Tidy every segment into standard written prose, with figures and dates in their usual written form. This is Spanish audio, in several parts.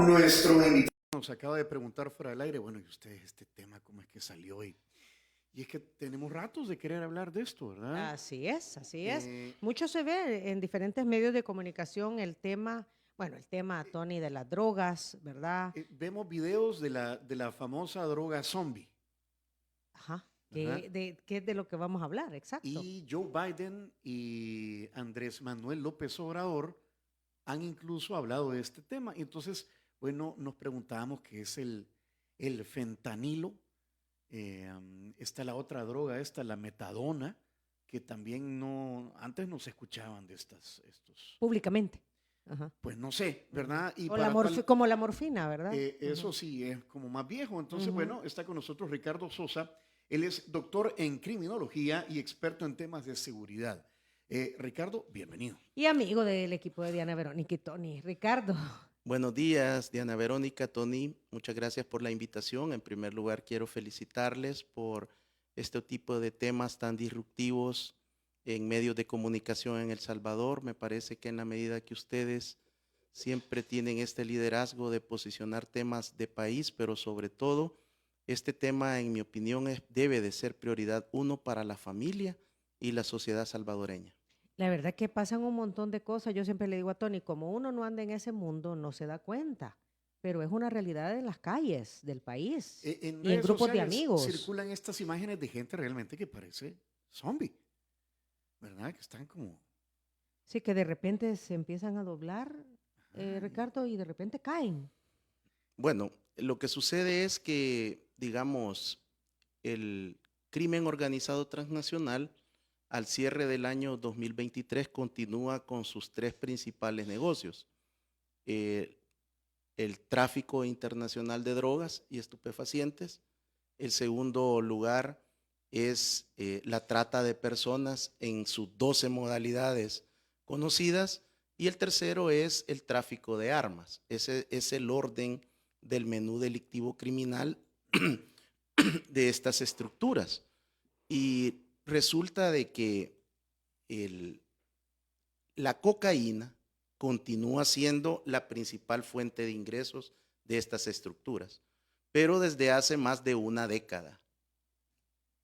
nuestro invitado. Nos acaba de preguntar fuera del aire, bueno, ¿y ustedes este tema cómo es que salió? Y es que tenemos ratos de querer hablar de esto, ¿verdad? Así es, así es. Eh, Mucho se ve en diferentes medios de comunicación el tema, bueno, el tema, Tony, de las drogas, ¿verdad? Vemos videos de la famosa droga zombie, Ajá. ¿verdad? ¿Qué es de lo que vamos a hablar? Exacto. Y Joe Biden y Andrés Manuel López Obrador han incluso hablado de este tema. Entonces, bueno, nos preguntábamos qué es el fentanilo. Está la otra droga, la metadona, que también no, antes no se escuchaban de estos, Públicamente. Ajá. pues no sé, Ujú. ¿verdad? Y O para tal, como la morfina, ¿verdad? eso Ujú. sí es como más viejo. Entonces, Ujú. bueno, está con nosotros Ricardo Sosa. Él es doctor en criminología y experto en temas de seguridad. Ricardo, bienvenido. Y amigo del equipo de Diana Verónica y Tony. Ricardo. Buenos días, Diana Verónica, Tony. Muchas gracias por la invitación. En primer lugar, quiero felicitarles por este tipo de temas tan disruptivos en medios de comunicación en El Salvador. Me parece que en la medida que ustedes siempre tienen este liderazgo de posicionar temas de país, pero sobre todo, este tema, en mi opinión, debe de ser prioridad uno para la familia y la sociedad salvadoreña. La verdad que pasan un montón de cosas. Yo siempre le digo a Tony, como uno no anda en ese mundo, no se da cuenta. Pero es una realidad en las calles del país En y en redes grupos de sociales amigos. circulan estas imágenes de gente realmente que parece zombie, ¿verdad? Que están como... Sí, que de repente se empiezan a doblar, Ay, Ricardo, y de repente caen. Bueno, lo que sucede es que, digamos, el crimen organizado transnacional al cierre del año 2023 continúa con sus tres principales negocios. Eh, el tráfico internacional de drogas y estupefacientes. El segundo lugar es la trata de personas en sus 12 modalidades conocidas. Y el tercero es el tráfico de armas. Ese es el orden del menú delictivo criminal de estas estructuras. Y resulta de que el, la cocaína continúa siendo la principal fuente de ingresos de estas estructuras, pero desde hace más de una década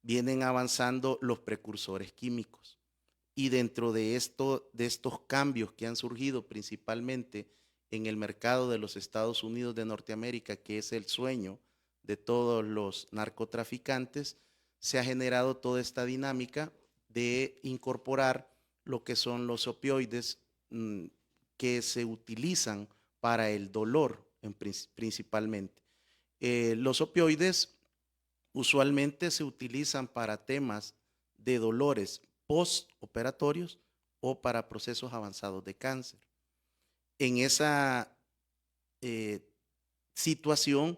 vienen avanzando los precursores químicos. Y dentro de estos cambios que han surgido principalmente en el mercado de los Estados Unidos de Norteamérica, que es el sueño de todos los narcotraficantes, se ha generado toda esta dinámica de incorporar lo que son los opioides que se utilizan para el dolor principalmente. Los opioides usualmente se utilizan para temas de dolores postoperatorios o para procesos avanzados de cáncer. En esa eh, situación,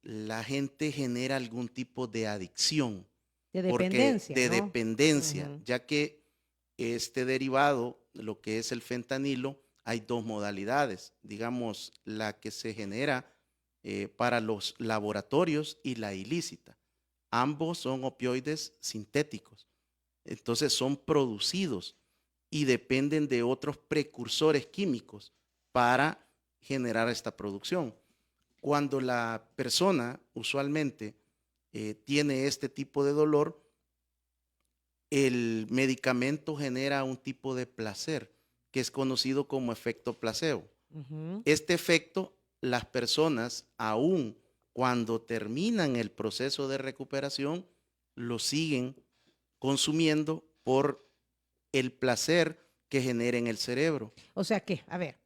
la gente genera algún tipo de adicción, De porque dependencia, de ¿no? dependencia, Ujú. ya que este derivado, lo que es el fentanilo, hay dos modalidades, digamos, la que se genera para los laboratorios y la ilícita. Ambos son opioides sintéticos, entonces son producidos y dependen de otros precursores químicos para generar esta producción. Cuando la persona usualmente tiene este tipo de dolor, el medicamento genera un tipo de placer que es conocido como efecto placebo. Ujú. Este efecto, las personas, aún cuando terminan el proceso de recuperación, lo siguen consumiendo por el placer que genera en el cerebro. O sea que, a ver,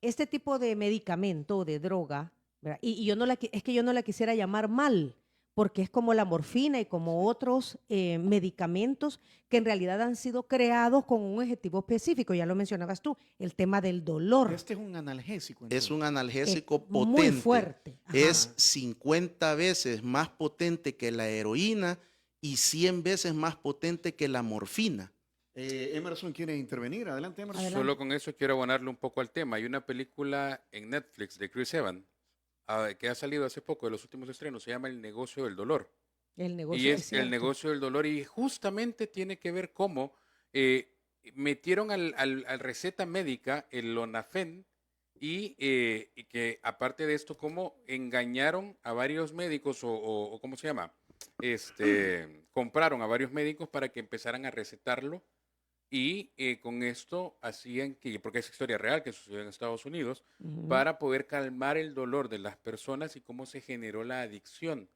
este tipo de medicamento o de droga, ¿verdad? Y yo no es que yo no la quisiera llamar mal, porque es como la morfina y como otros medicamentos que en realidad han sido creados con un objetivo específico, ya lo mencionabas tú, el tema del dolor. este es un analgésico Es un entonces. analgésico Muy potente. fuerte. Es Ajá. 50 veces más potente que la heroína y 100 veces más potente que la morfina. Emerson quiere intervenir. Adelante, Emerson. Solo Adelante. con eso quiero abonarle un poco al tema. Hay una película en Netflix de Chris Evans que ha salido hace poco de los últimos estrenos. Se llama El negocio del dolor. El Y negocio, es es el cierto. negocio del dolor y justamente tiene que ver cómo metieron al receta médica el Lonafen y que aparte de esto, cómo engañaron a varios médicos o ¿cómo se llama? Compraron a varios médicos para que empezaran a recetarlo y con esto hacían que, porque es historia real que sucedió en Estados Unidos, Ujú. para poder calmar el dolor de las personas y cómo se generó la adicción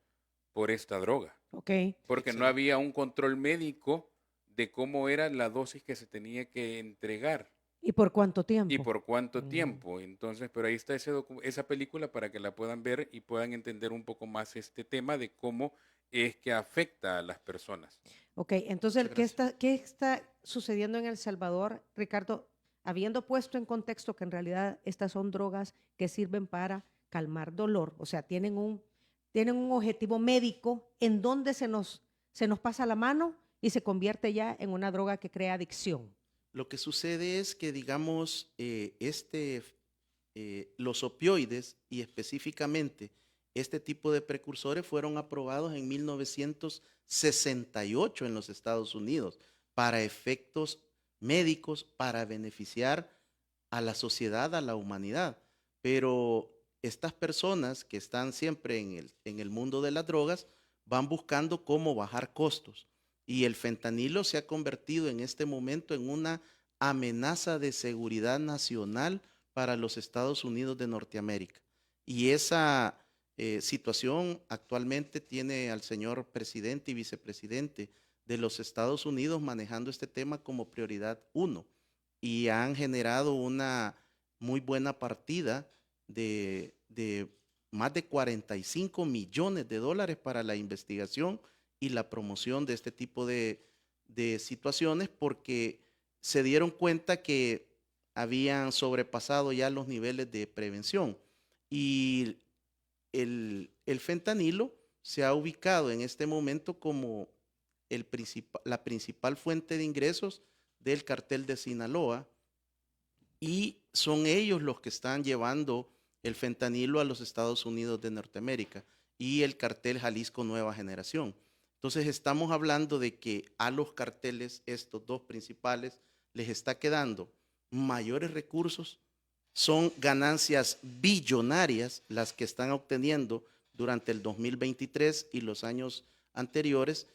por esta droga, Ok. porque no Excelente. había un control médico de cómo era la dosis que se tenía que entregar ¿Y por cuánto y tiempo? por cuánto Ujú. tiempo. Entonces, pero ahí está esa película para que la puedan ver y puedan entender un poco más este tema de cómo es que afecta a las personas. Ok, entonces, Muchas gracias. qué está sucediendo en El Salvador, Ricardo? Habiendo puesto en contexto que en realidad estas son drogas que sirven para calmar dolor, o sea, tienen un objetivo médico en donde se nos pasa la mano y se convierte ya en una droga que crea adicción. Lo que sucede es que, digamos, los opioides y específicamente este tipo de precursores fueron aprobados en 1968 en los Estados Unidos para efectos médicos, para beneficiar a la sociedad, a la humanidad. Pero estas personas que están siempre en el mundo de las drogas van buscando cómo bajar costos. Y el fentanilo se ha convertido en este momento en una amenaza de seguridad nacional para los Estados Unidos de Norteamérica. Y esa situación actualmente tiene al señor presidente y vicepresidente de los Estados Unidos manejando este tema como prioridad uno y han generado una muy buena partida de más de 45 millones de dólares para la investigación y la promoción de este tipo de situaciones porque se dieron cuenta que habían sobrepasado ya los niveles de prevención. Y el fentanilo se ha ubicado en este momento como la principal fuente de ingresos del cartel de Sinaloa y son ellos los que están llevando el fentanilo a los Estados Unidos de Norteamérica y el cartel Jalisco Nueva Generación. Entonces estamos hablando de que a los carteles, estos dos principales, les está quedando mayores recursos, son ganancias billonarias las que están obteniendo durante el 2023 y los años anteriores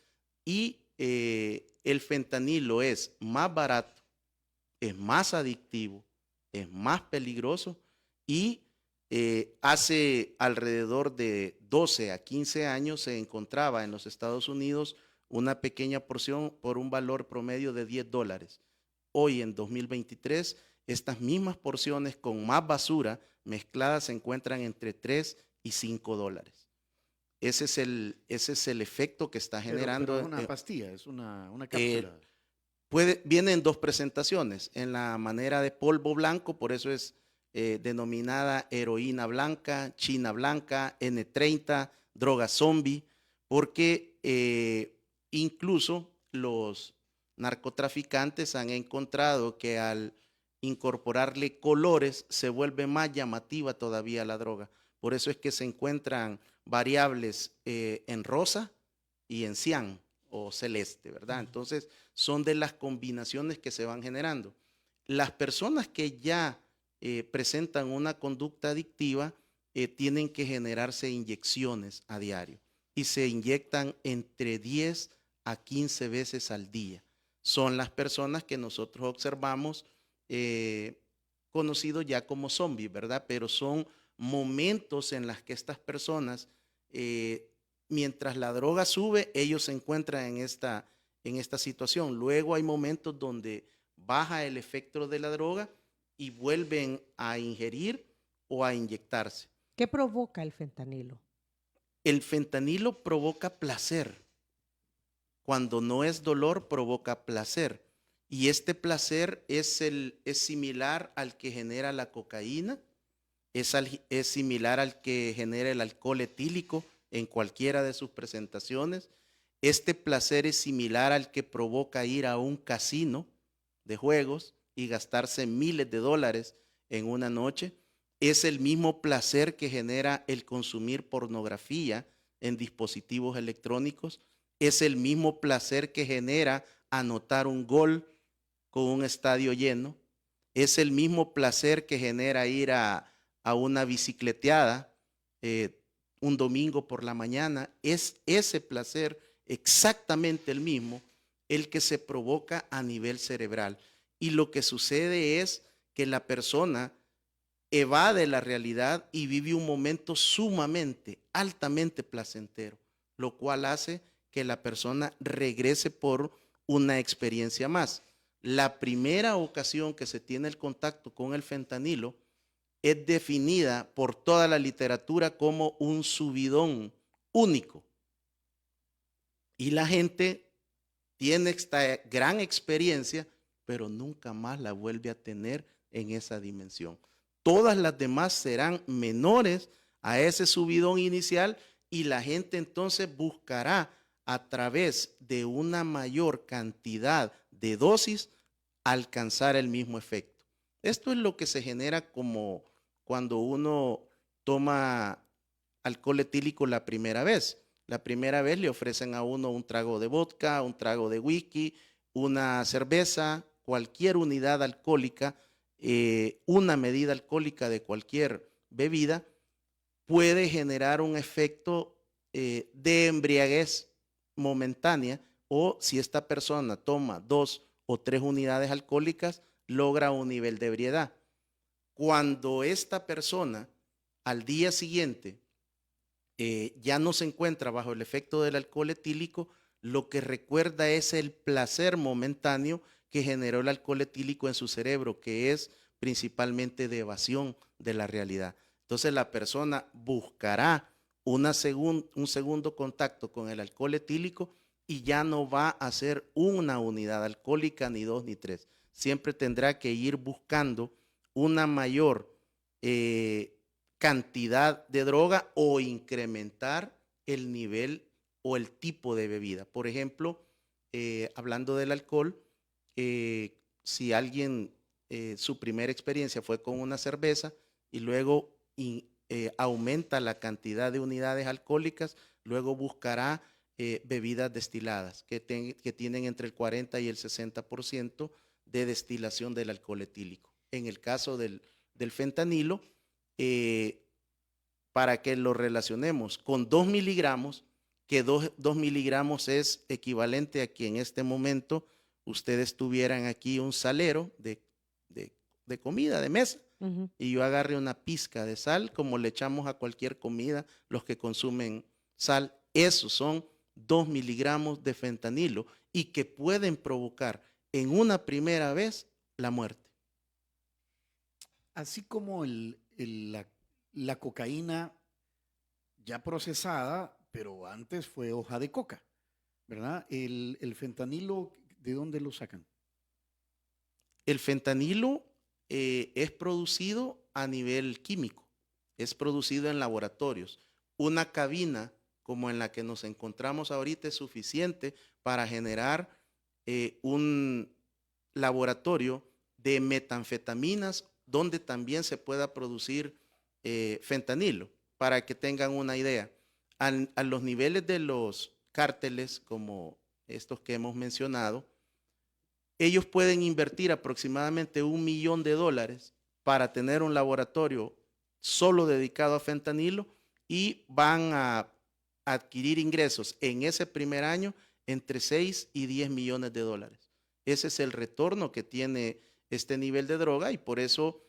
y el fentanilo es más barato, es más adictivo, es más peligroso y hace alrededor de 12 a 15 años se encontraba en los Estados Unidos una pequeña porción por un valor promedio de $10. Hoy en 2023, estas mismas porciones con más basura mezcladas se encuentran entre 3 y $5. Ese es el efecto que está Pero es generando. una pastilla, es una Eh, cápsula. Viene en dos presentaciones, en la manera de polvo blanco, por eso es denominada heroína blanca, china blanca, N30, droga zombie, porque incluso los narcotraficantes han encontrado que al incorporarle colores se vuelve más llamativa todavía la droga. Por eso es que se encuentran variables en rosa y en cian o celeste, ¿verdad? Entonces, son de las combinaciones que se van generando. Las personas que ya presentan una conducta adictiva tienen que generarse inyecciones a diario y se inyectan entre 10 a 15 veces al día. Son las personas que nosotros observamos eh, conocidos ya como zombies, ¿verdad? Pero son momentos en los que estas personas, mientras la droga sube, ellos se encuentran en esta situación. Luego hay momentos donde baja el efecto de la droga y vuelven a ingerir o a inyectarse. ¿Qué provoca el fentanilo? El fentanilo provoca placer. Cuando no es dolor, provoca placer. Y este placer es similar al que genera la cocaína, es similar al que genera el alcohol etílico en cualquiera de sus presentaciones. Este placer es similar al que provoca ir a un casino de juegos y gastarse miles de dólares en una noche. Es el mismo placer que genera el consumir pornografía en dispositivos electrónicos. Es el mismo placer que genera anotar un gol con un estadio lleno. es el mismo placer que genera ir a una bicicleteada un domingo por la mañana. Es ese placer exactamente el mismo el que se provoca a nivel cerebral. Y lo que sucede es que la persona evade la realidad y vive un momento sumamente, altamente placentero, lo cual hace que la persona regrese por una experiencia más. La primera ocasión que se tiene el contacto con el fentanilo es definida por toda la literatura como un subidón único. Y la gente tiene esta gran experiencia, pero nunca más la vuelve a tener en esa dimensión. Todas las demás serán menores a ese subidón inicial y la gente entonces buscará a través de una mayor cantidad de dosis alcanzar el mismo efecto. Esto es lo que se genera como cuando uno toma alcohol etílico la primera vez. La primera vez le ofrecen a uno un trago de vodka, un trago de whisky, una cerveza, cualquier unidad alcohólica, una medida alcohólica de cualquier bebida puede generar un efecto de embriaguez momentánea, o si esta persona toma 2 o 3 unidades alcohólicas, logra un nivel de ebriedad. Cuando esta persona al día siguiente ya no se encuentra bajo el efecto del alcohol etílico, lo que recuerda es el placer momentáneo que generó el alcohol etílico en su cerebro, que es principalmente de evasión de la realidad. Entonces la persona buscará un segundo contacto con el alcohol etílico y ya no va a ser una unidad alcohólica, ni 2 ni 3. Siempre tendrá que ir buscando una mayor cantidad de droga o incrementar el nivel o el tipo de bebida. Por ejemplo, hablando del alcohol, si alguien, su primera experiencia fue con una cerveza y luego aumenta la cantidad de unidades alcohólicas, luego buscará bebidas destiladas que tienen entre el 40 y el 60% de destilación del alcohol etílico. En el caso del fentanilo, para que lo relacionemos con 2 miligramos, que 2 miligramos es equivalente a que en este momento ustedes tuvieran aquí un salero de comida, de mesa, y yo agarre una pizca de sal, como le echamos a cualquier comida los que consumen sal. Esos son 2 miligramos de fentanilo y que pueden provocar en una primera vez la muerte. Así como la cocaína ya procesada, pero antes fue hoja de coca, ¿verdad? El fentanilo, ¿de dónde lo sacan? El fentanilo es producido a nivel químico, es producido en laboratorios. Una cabina como en la que nos encontramos ahorita es suficiente para generar un laboratorio de metanfetaminas donde también se pueda producir fentanilo. Para que tengan una idea, a los niveles de los cárteles como estos que hemos mencionado, ellos pueden invertir aproximadamente $1 millón para tener un laboratorio solo dedicado a fentanilo y van a adquirir ingresos en ese primer año entre 6 y 10 millones de dólares. Ese es el retorno que tiene este nivel de droga y por eso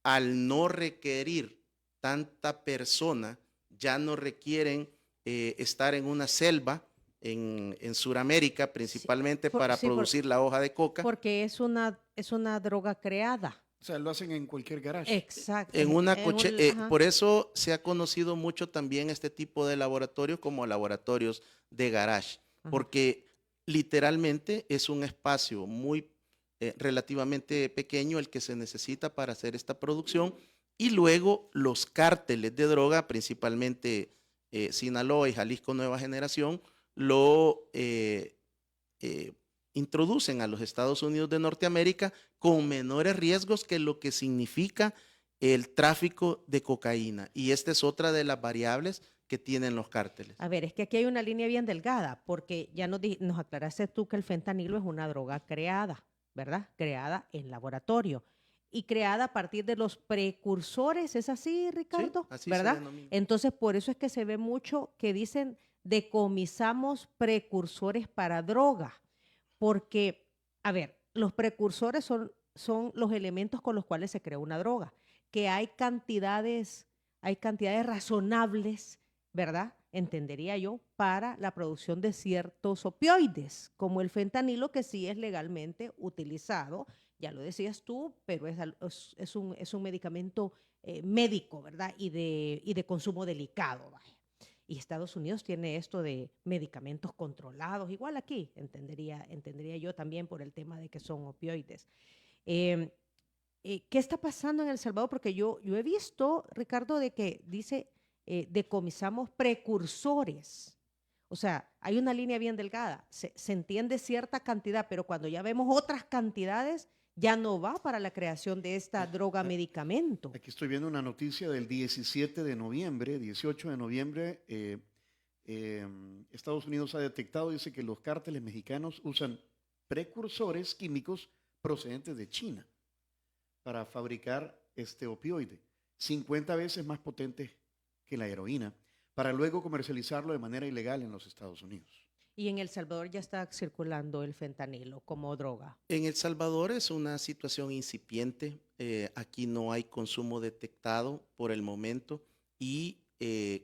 al no requerir tanta persona, ya no requieren estar en una selva en Sudamérica principalmente para producir la hoja de coca. Porque es una droga creada. O sea, lo hacen en cualquier garage. Exacto. En una por eso se ha conocido mucho también este tipo de laboratorios como laboratorios de garage, porque literalmente es un espacio muy relativamente pequeño el que se necesita para hacer esta producción y luego los cárteles de droga, principalmente Sinaloa y Jalisco Nueva Generación, lo introducen a los Estados Unidos de Norteamérica con menores riesgos que lo que significa el tráfico de cocaína. Y esta es otra de las variables que tienen los cárteles. A ver, es que aquí hay una línea bien delgada, porque ya nos aclaraste tú que el fentanilo es una droga creada, ¿verdad? Creada en laboratorio y creada a partir de los precursores, ¿es así, Sí, Ricardo? así se ¿Verdad? denomina. Entonces, por eso es que se ve mucho que dicen decomisamos precursores para droga, porque, a ver, los precursores son los elementos con los cuales se crea una droga, que hay cantidades razonables, ¿verdad? Entendería yo, para la producción de ciertos opioides, como el fentanilo, que sí es legalmente utilizado, ya lo decías tú, pero es un medicamento médico, ¿verdad? Y de consumo delicado, vaya. Y Estados Unidos tiene esto de medicamentos controlados, igual aquí, entendería yo también por el tema de que son opioides. Eh, ¿Qué está pasando en El Salvador? Porque yo he visto, Ricardo, de que dice decomisamos precursores. O sea, hay una línea bien delgada. Se entiende cierta cantidad, pero cuando ya vemos otras cantidades, ya no va para la creación de esta droga A- medicamento. Aquí estoy viendo una noticia del 17 de noviembre, 18 de noviembre. Estados Unidos ha detectado, dice que los cárteles mexicanos usan precursores químicos procedentes de China para fabricar este opioide, 50 veces más potente que la heroína, para luego comercializarlo de manera ilegal en los Estados Unidos. Y en El Salvador ya está circulando el fentanilo como droga. En El Salvador es una situación incipiente. Aquí no hay consumo detectado por el momento y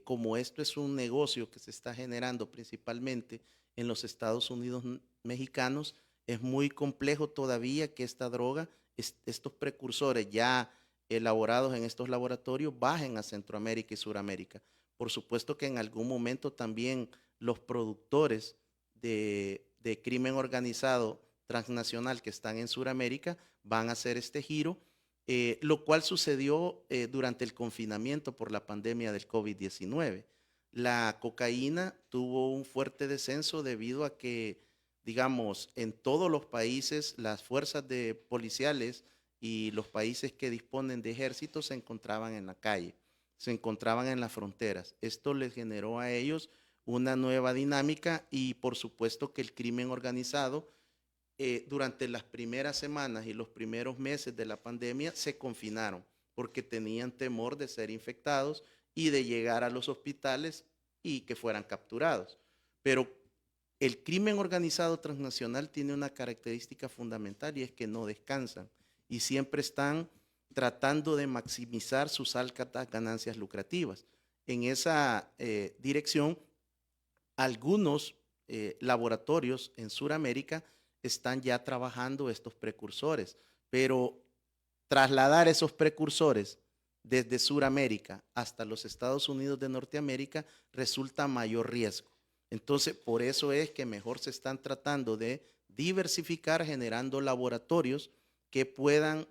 como esto es un negocio que se está generando principalmente en los Estados Unidos mexicanos, es muy complejo todavía que esta droga, estos precursores ya elaborados en estos laboratorios bajen a Centroamérica y Suramérica. Por supuesto que en algún momento también los productores de crimen organizado transnacional que están en Sudamérica van a hacer este giro, lo cual sucedió durante el confinamiento por la pandemia del COVID-19. La cocaína tuvo un fuerte descenso debido a que, digamos, en todos los países las fuerzas de policiales y los países que disponen de ejércitos se encontraban en la calle, se encontraban en las fronteras. Esto les generó a ellos una nueva dinámica y por supuesto que el crimen organizado durante las primeras semanas y los primeros meses de la pandemia se confinaron porque tenían temor de ser infectados y de llegar a los hospitales y que fueran capturados. Pero el crimen organizado transnacional tiene una característica fundamental y es que no descansan y siempre están tratando de maximizar sus altas ganancias lucrativas. En esa dirección, algunos laboratorios en Sudamérica están ya trabajando estos precursores, pero trasladar esos precursores desde Sudamérica hasta los Estados Unidos de Norteamérica resulta mayor riesgo. Entonces, por eso es que mejor se están tratando de diversificar generando laboratorios que puedan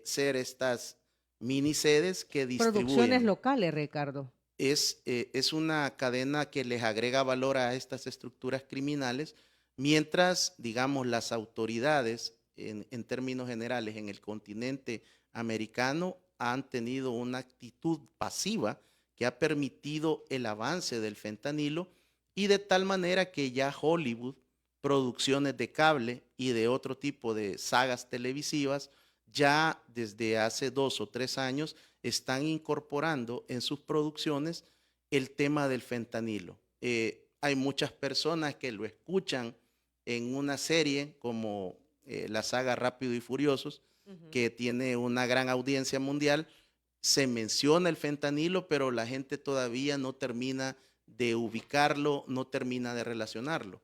ser estas mini sedes que Producciones distribuyen. locales, Ricardo. Es una cadena que les agrega valor a estas estructuras criminales, mientras, digamos, las autoridades en términos generales en el continente americano han tenido una actitud pasiva que ha permitido el avance del fentanilo y de tal manera que ya Hollywood, producciones de cable y de otro tipo de sagas televisivas, ya desde hace 2 o 3 años están incorporando en sus producciones el tema del fentanilo. Hay muchas personas que lo escuchan en una serie como la saga Rápido y Furiosos, que tiene una gran audiencia mundial. Se menciona el fentanilo, pero la gente todavía no termina de ubicarlo, no termina de relacionarlo.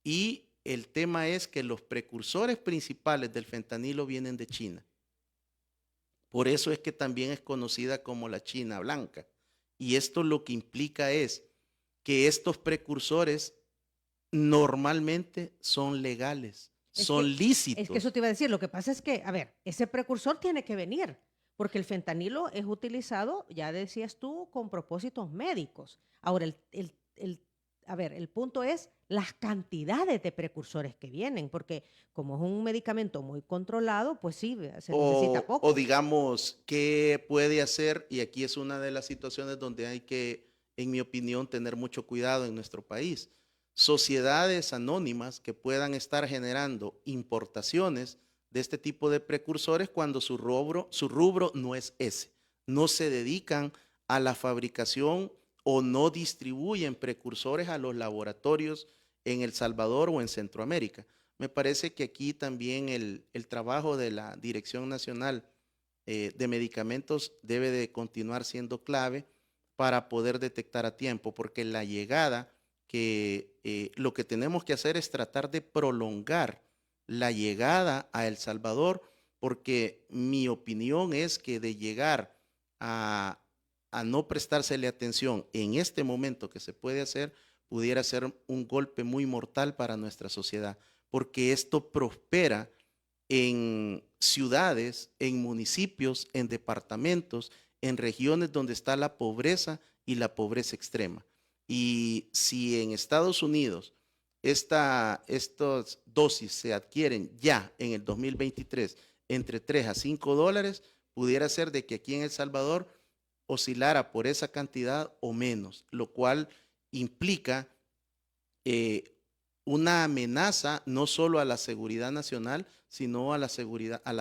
Y el tema es que los precursores principales del fentanilo vienen de China. Por eso es que también es conocida como la China blanca. Y esto lo que implica es que estos precursores normalmente son legales, Es son que, es que eso lícitos. te iba a decir. Lo que pasa es que, a ver, ese precursor tiene que venir, porque el fentanilo es utilizado, ya decías tú, con propósitos médicos. Ahora, a ver, el punto es las cantidades de precursores que vienen, porque como es un medicamento muy controlado, pues sí, se necesita O poco. digamos, ¿qué puede hacer? Y aquí es una de las situaciones donde hay que, en mi opinión, tener mucho cuidado en nuestro país. Sociedades anónimas que puedan estar generando importaciones de este tipo de precursores cuando su rubro no es ese. No se dedican a la fabricación o no distribuyen precursores a los laboratorios en El Salvador o en Centroamérica. Me parece que aquí también el trabajo de la Dirección Nacional de Medicamentos debe de continuar siendo clave para poder detectar a tiempo, porque la llegada, lo que tenemos que hacer es tratar de prolongar la llegada a El Salvador, porque mi opinión es que de llegar a no prestársele atención en este momento que se puede hacer, pudiera ser un golpe muy mortal para nuestra sociedad, porque esto prospera en ciudades, en municipios, en departamentos, en regiones donde está la pobreza y la pobreza extrema. Y si en Estados Unidos estas dosis se adquieren ya en el 2023 entre 3 a 5 dólares, pudiera ser de que aquí en El Salvador oscilara por esa cantidad o menos, lo cual implica una amenaza no solo a la seguridad nacional, sino a la seguridad, a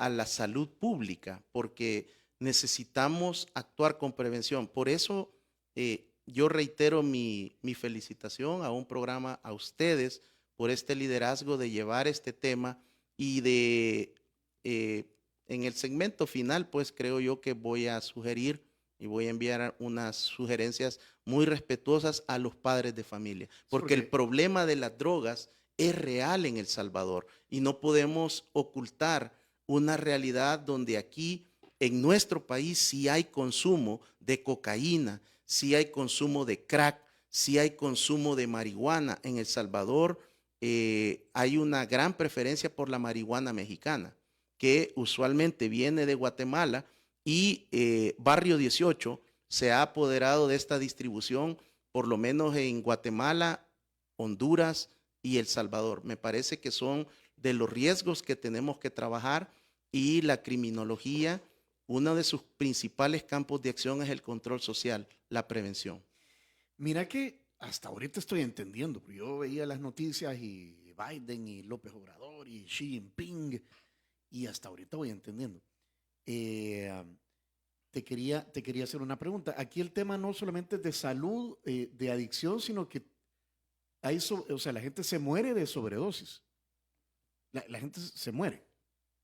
la salud pública, porque necesitamos actuar con prevención. Por eso yo reitero mi felicitación a un programa, a ustedes, por este liderazgo de llevar este tema y de, en el segmento final, pues creo yo que voy a sugerir y voy a enviar unas sugerencias muy respetuosas a los padres de familia, porque el problema de las drogas es real en El Salvador y no podemos ocultar una realidad donde aquí en nuestro país sí hay consumo de cocaína, sí hay consumo de crack, sí hay consumo de marihuana. En El Salvador hay una gran preferencia por la marihuana mexicana, que usualmente viene de Guatemala, y Barrio 18 se ha apoderado de esta distribución, por lo menos en Guatemala, Honduras y El Salvador. Me parece que son de los riesgos que tenemos que trabajar, y la criminología, uno de sus principales campos de acción es el control social, la prevención. Mira que hasta ahorita estoy entendiendo, porque yo veía las noticias y Biden y López Obrador y Xi Jinping, y hasta ahorita voy entendiendo. Te quería hacer una pregunta. Aquí el tema no solamente es de salud, de adicción, sino que o sea, la gente se muere de sobredosis. La gente se muere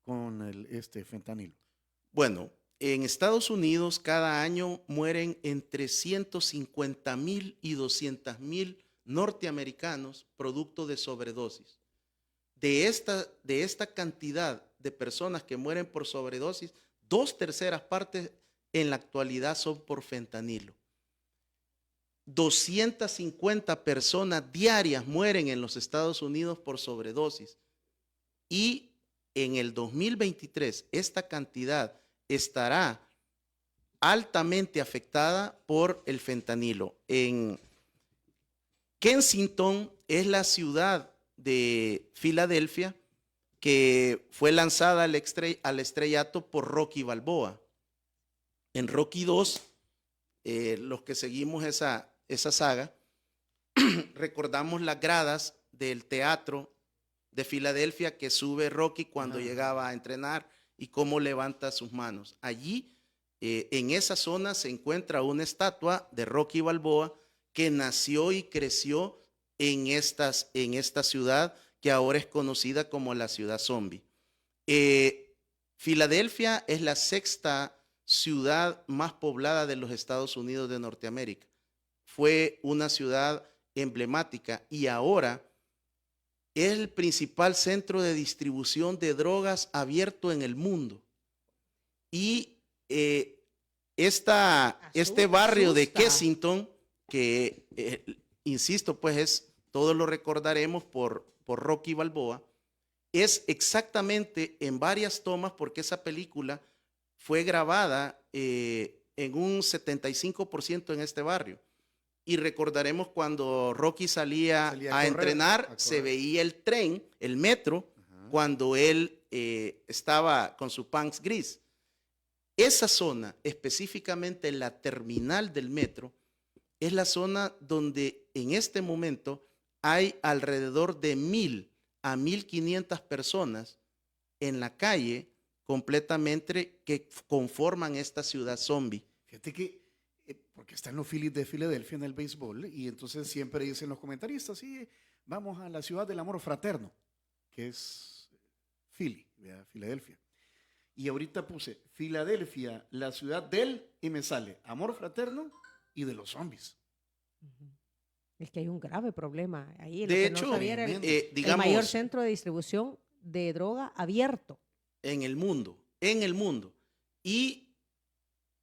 con este fentanilo. Bueno, en Estados Unidos cada año mueren entre 150,000 y 200,000 norteamericanos producto de sobredosis. De esta cantidad de personas que mueren por sobredosis, 2/3 partes en la actualidad son por fentanilo. 250 personas diarias mueren en los Estados Unidos por sobredosis, y en el 2023 esta cantidad estará altamente afectada por el fentanilo. En Kensington es la ciudad de Filadelfia que fue lanzada al estrellato por Rocky Balboa. En Rocky 2, los que seguimos esa saga, recordamos las gradas del teatro de Filadelfia que sube Rocky cuando llegaba a entrenar y cómo levanta sus manos. Allí, en esa zona, se encuentra una estatua de Rocky Balboa que nació y creció en esta ciudad que ahora es conocida como la ciudad zombie. Filadelfia es la 6ª ciudad más poblada de los Estados Unidos de Norteamérica. Fue una ciudad emblemática y ahora es el principal centro de distribución de drogas abierto en el mundo. Y este barrio de Kensington, que insisto, pues todos lo recordaremos por Rocky Balboa, es exactamente en varias tomas, porque esa película fue grabada en un 75% en este barrio. Y recordaremos cuando Rocky salía a entrenar, se veía el tren, el metro, cuando él estaba con su pants gris. Esa zona, específicamente la terminal del metro, es la zona donde en este momento hay alrededor de 1,000 a 1.500 personas en la calle completamente que conforman esta ciudad zombie. Fíjate que, porque están los Phillies de Filadelfia en el béisbol, y entonces siempre dicen los comentaristas, sí, vamos a la ciudad del amor fraterno, que es Philly, ¿verdad? Filadelfia. Y ahorita puse Filadelfia, la ciudad del, y me sale amor fraterno y de los zombies. Ujú. Es que hay un grave problema ahí. Lo De que no hecho, sabía era el mayor digamos, centro de distribución de droga abierto. en el mundo. Y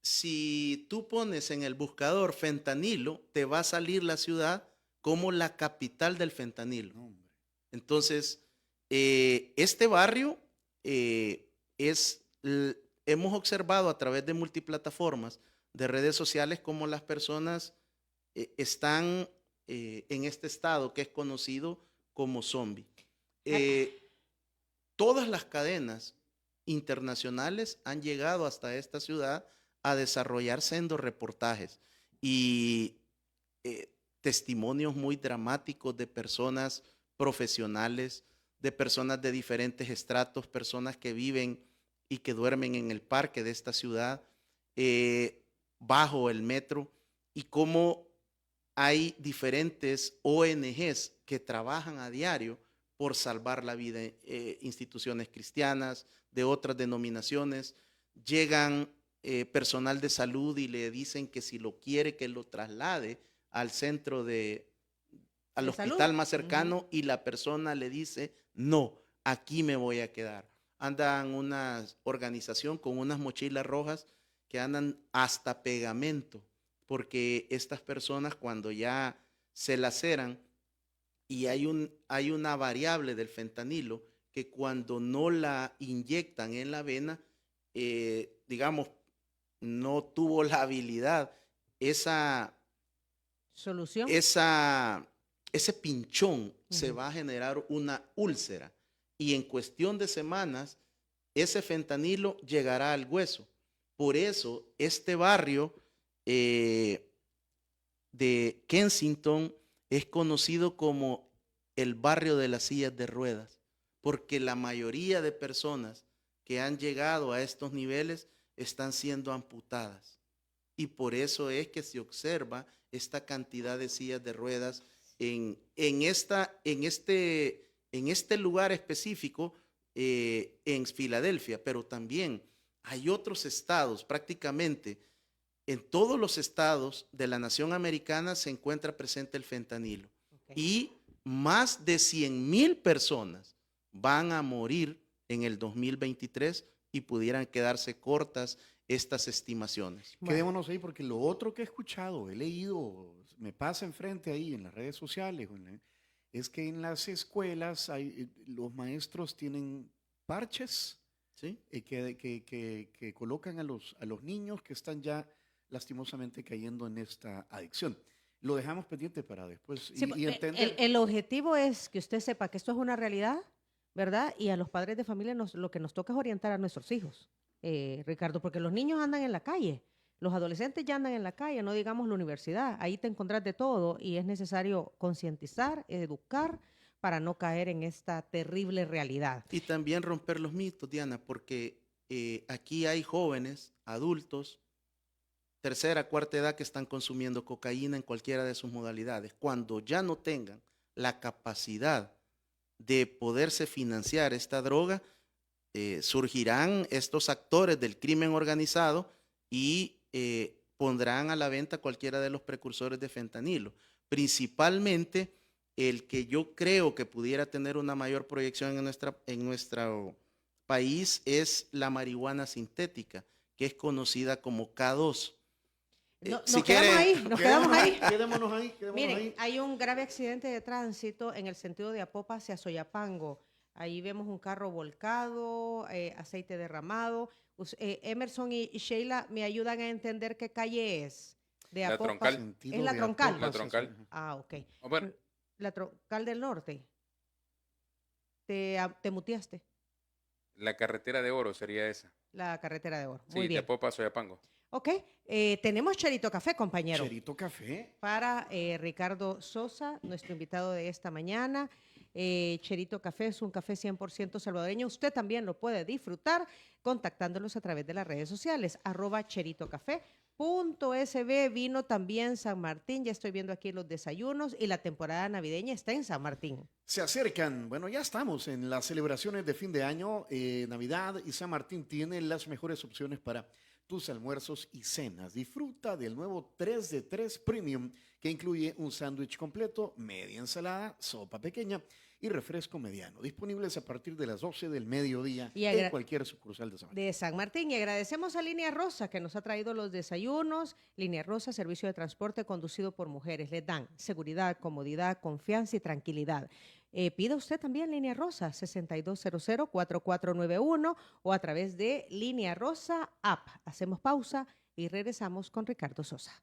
si tú pones en el buscador fentanilo, te va a salir la ciudad como la capital del fentanilo. No, hombre. Entonces, este barrio hemos observado a través de multiplataformas de redes sociales cómo las personas están en este estado que es conocido como zombie. Todas las cadenas internacionales han llegado hasta esta ciudad a desarrollar sendos reportajes y testimonios muy dramáticos de personas profesionales, de personas de diferentes estratos, personas que viven y que duermen en el parque de esta ciudad, bajo el metro, y cómo hay diferentes ONGs que trabajan a diario por salvar la vida, instituciones cristianas, de otras denominaciones. Llegan personal de salud y le dicen que si lo quiere, que lo traslade al centro al hospital salud. más cercano, y la persona le dice, no, aquí me voy a quedar. Andan una organización con unas mochilas rojas que andan hasta pegamento, porque estas personas cuando ya se laceran, y hay una variable del fentanilo que cuando no la inyectan en la vena, digamos, no tuvo la habilidad, Solución. ese pinchón se va a generar una úlcera, y en cuestión de semanas ese fentanilo llegará al hueso. Por eso este barrio de Kensington es conocido como el barrio de las sillas de ruedas, porque la mayoría de personas que han llegado a estos niveles están siendo amputadas. Y por eso es que se observa esta cantidad de sillas de ruedas en este lugar específico, en Filadelfia, pero también hay otros estados, prácticamente en todos los estados de la nación americana se encuentra presente el fentanilo. Okay. Y más de 100,000 personas van a morir en el 2023 y pudieran quedarse cortas estas estimaciones. Bueno. Quedémonos ahí porque lo otro que he escuchado, he leído, me pasa enfrente ahí en las redes sociales, es que en las escuelas los maestros tienen parches, ¿Sí? que colocan a los niños que están ya lastimosamente cayendo en esta adicción. Lo dejamos pendiente para después Sí, y entender. el objetivo es que usted sepa que esto es una realidad, ¿verdad? Y a los padres de familia lo que nos toca es orientar a nuestros hijos, Ricardo, porque los niños andan en la calle, los adolescentes ya andan en la calle, no digamos la universidad, ahí te encontrás de todo y es necesario concientizar, educar para no caer en esta terrible realidad. Y también romper los mitos, Diana, porque aquí hay jóvenes, adultos, tercera, cuarta edad que están consumiendo cocaína en cualquiera de sus modalidades. Cuando ya no tengan la capacidad de poderse financiar esta droga, surgirán estos actores del crimen organizado y pondrán a la venta cualquiera de los precursores de fentanilo. Principalmente el que yo creo que pudiera tener una mayor proyección en nuestro país es la marihuana sintética, que es conocida como K2. Nos quedamos ahí. Quedémonos ahí. Miren, ahí. hay un grave accidente de tránsito en el sentido de Apopa hacia Soyapango. Ahí vemos un carro volcado, aceite derramado. Emerson y Sheila me ayudan a entender qué calle es. De La Apopa. Troncal. Sentido Es la de Troncal. Apopa, La Troncal. sí. Ah, ok. Bueno, La Troncal del Norte. Te muteaste. la carretera de Oro sería esa. La carretera de Oro. Sí, Muy de bien. Apopa a Soyapango. Ok. Tenemos Cherito Café, compañero. Cherito Café. Para Ricardo Sosa, nuestro invitado de esta mañana. Cherito Café es un café 100% salvadoreño. Usted también lo puede disfrutar contactándolos a través de las redes sociales, @cheritocafé.sb. Vino también San Martín, ya estoy viendo aquí los desayunos y la temporada navideña está en San Martín. Se acercan, bueno, ya estamos en las celebraciones de fin de año, Navidad, y San Martín tiene las mejores opciones para tus almuerzos y cenas. Disfruta del nuevo 3 de 3 Premium, que incluye un sándwich completo, media ensalada, sopa pequeña y refresco mediano. Disponibles a partir de las 12 del mediodía Y en cualquier sucursal de San Martín. de San Martín. Y agradecemos a Línea Rosa que nos ha traído los desayunos. Línea Rosa, servicio de transporte conducido por mujeres. Les dan seguridad, comodidad, confianza y tranquilidad. Pida usted también Línea Rosa, 6200-4491 o a través de Línea Rosa App. Hacemos pausa y regresamos con Ricardo Sosa.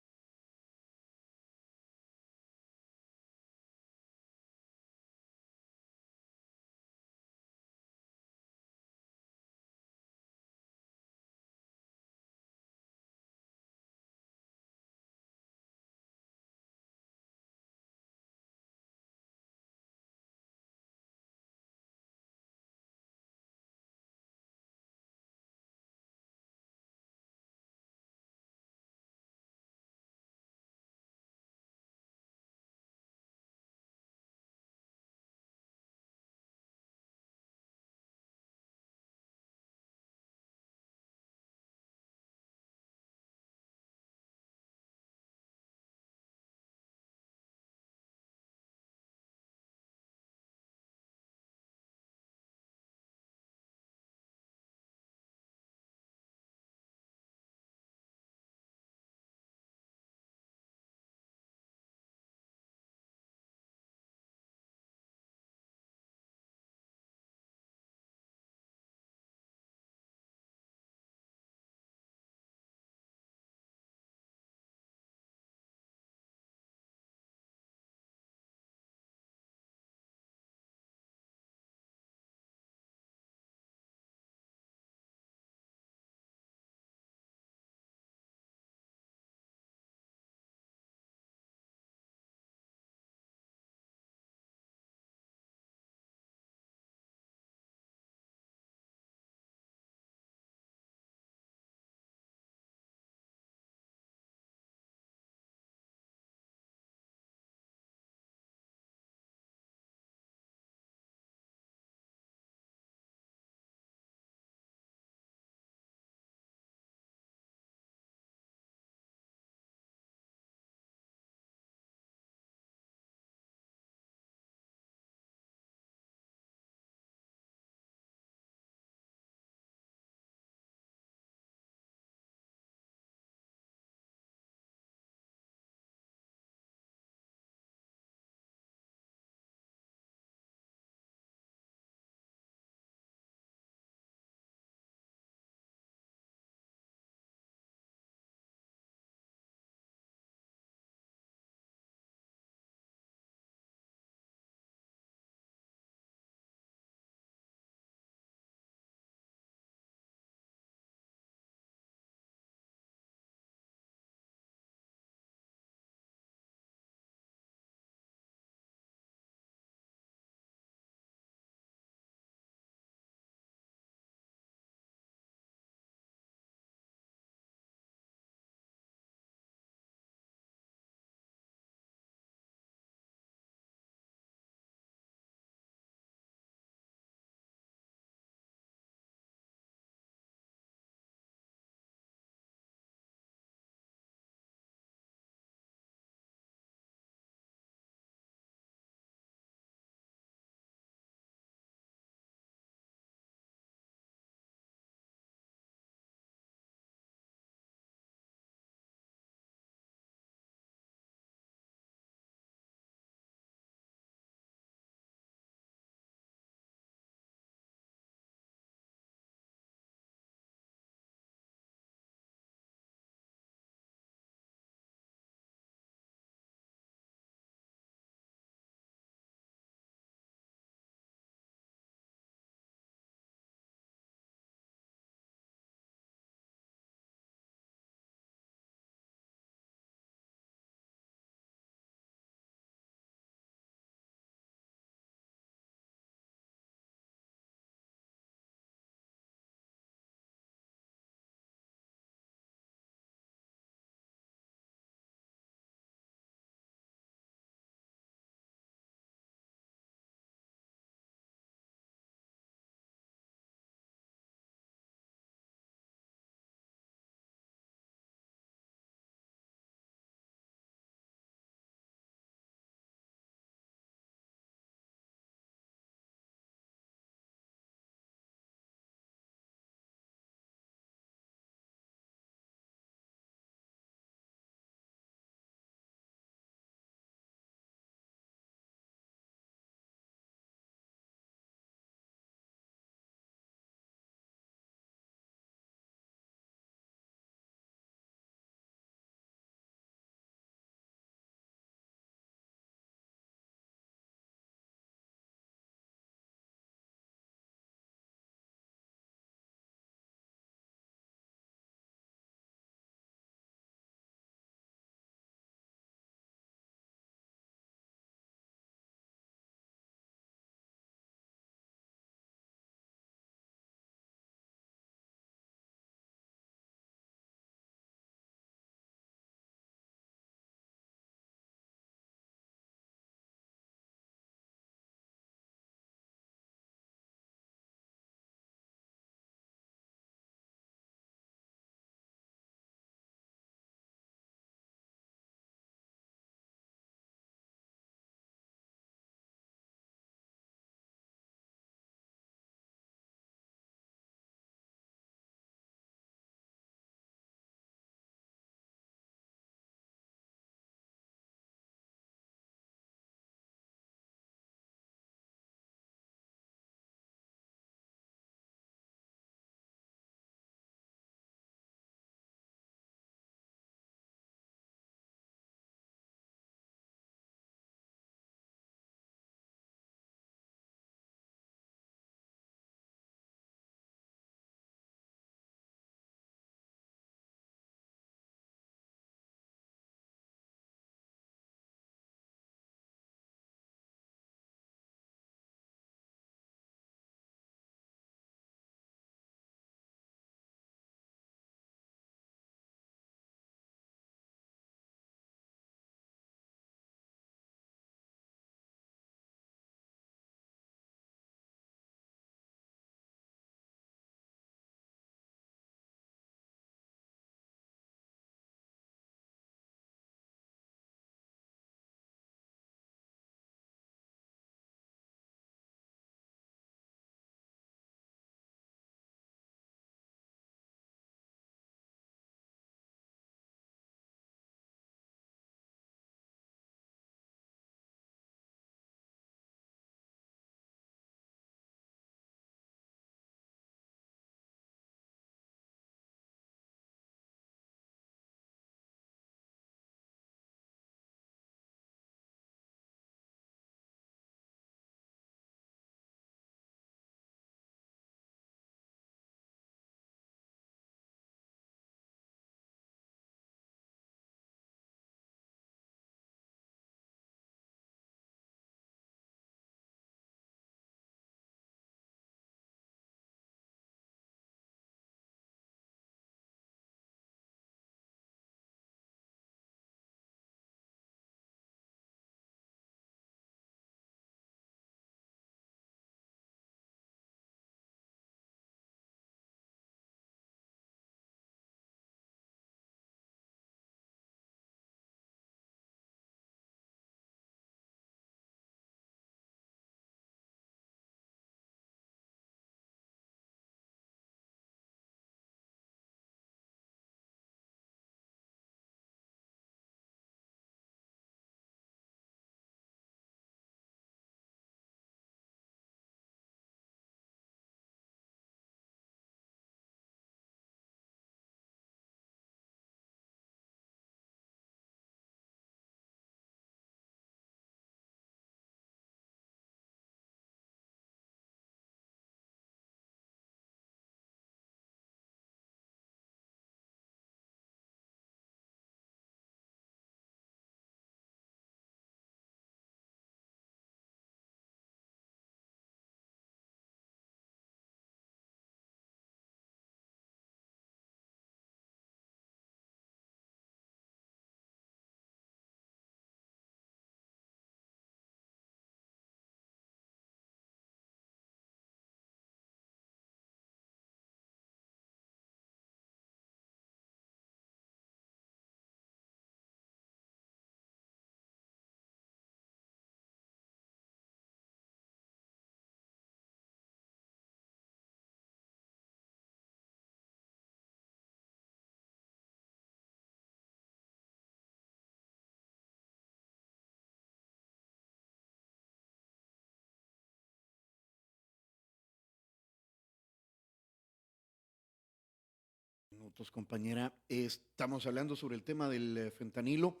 minutos, compañera. Estamos hablando sobre el tema del fentanilo,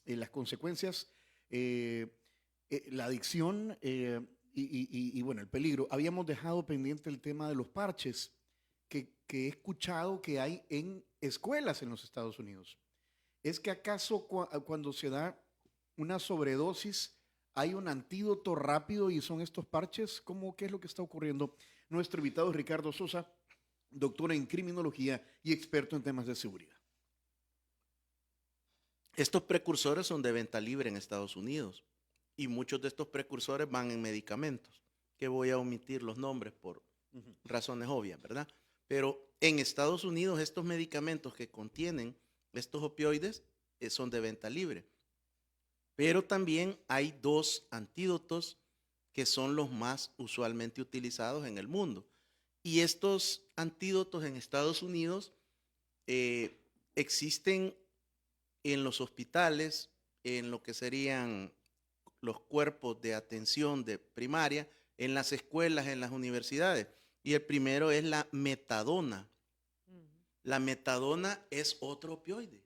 las consecuencias, la adicción y, bueno, el peligro. Habíamos dejado pendiente el tema de los parches que he escuchado que hay en escuelas en los Estados Unidos. ¿Es que acaso cuando se da una sobredosis hay un antídoto rápido y son estos parches? ¿Qué es lo que está ocurriendo? Nuestro invitado es Ricardo Sosa, doctor en criminología y experto en temas de seguridad. Estos precursores son de venta libre en Estados Unidos y muchos de estos precursores van en medicamentos, que voy a omitir los nombres por razones obvias, ¿verdad? Pero en Estados Unidos estos medicamentos que contienen estos opioides son de venta libre. Pero también hay dos antídotos que son los más usualmente utilizados en el mundo. Y estos antídotos en Estados Unidos existen en los hospitales, en lo que serían los cuerpos de atención de primaria, en las escuelas, en las universidades. Y el primero es la metadona. La metadona es otro opioide.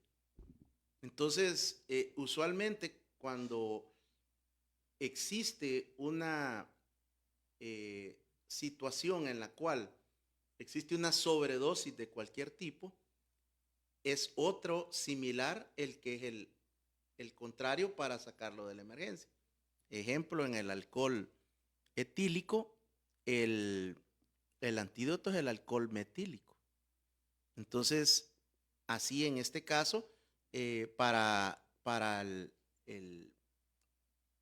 Entonces, usualmente cuando existe una situación en la cual existe una sobredosis de cualquier tipo, es otro similar el que es el contrario para sacarlo de la emergencia. Ejemplo, en el alcohol etílico, el antídoto es el alcohol metílico. Entonces, así en este caso, para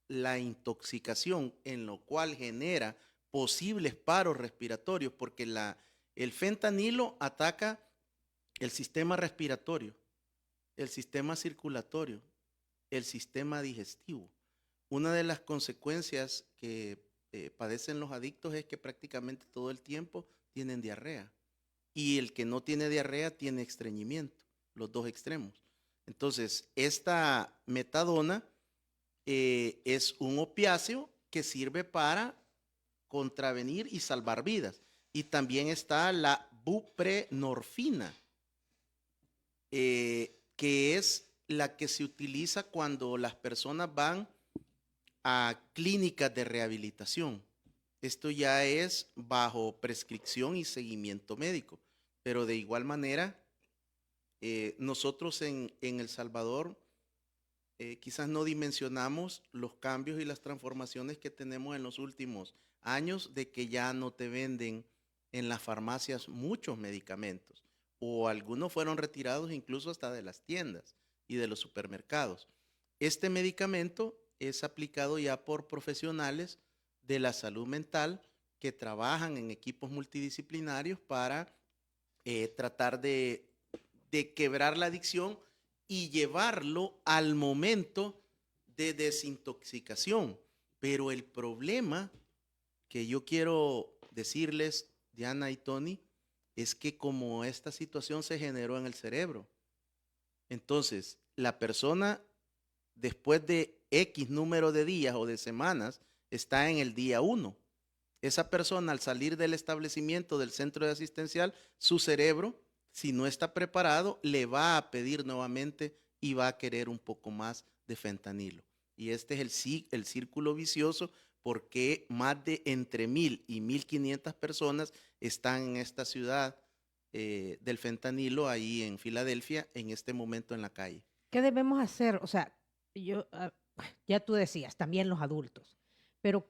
la intoxicación, en lo cual genera posibles paros respiratorios, porque el fentanilo ataca el sistema respiratorio, el sistema circulatorio, el sistema digestivo. Una de las consecuencias que padecen los adictos es que prácticamente todo el tiempo tienen diarrea. Y el que no tiene diarrea tiene estreñimiento, los dos extremos. Entonces, esta metadona es un opiáceo que sirve para contravenir y salvar vidas. Y también está la buprenorfina, que es la que se utiliza cuando las personas van a clínicas de rehabilitación. Esto ya es bajo prescripción y seguimiento médico, pero de igual manera, nosotros en El Salvador quizás no dimensionamos los cambios y las transformaciones que tenemos en los últimos años de que ya no te venden en las farmacias muchos medicamentos o algunos fueron retirados incluso hasta de las tiendas y de los supermercados. Este medicamento es aplicado ya por profesionales de la salud mental que trabajan en equipos multidisciplinarios para tratar de quebrar la adicción y llevarlo al momento de desintoxicación. Pero el problema que yo quiero decirles, Diana y Tony, es que como esta situación se generó en el cerebro, entonces la persona después de X número de días o de semanas está en el día 1. Esa persona al salir del establecimiento del centro de asistencial, su cerebro, si no está preparado, le va a pedir nuevamente y va a querer un poco más de fentanilo. Y este es el círculo vicioso porque más de entre 1,000 y 1,500 personas están en esta ciudad del fentanilo, ahí en Filadelfia, en este momento en la calle. ¿Qué debemos hacer? O sea, ya tú decías, también los adultos, pero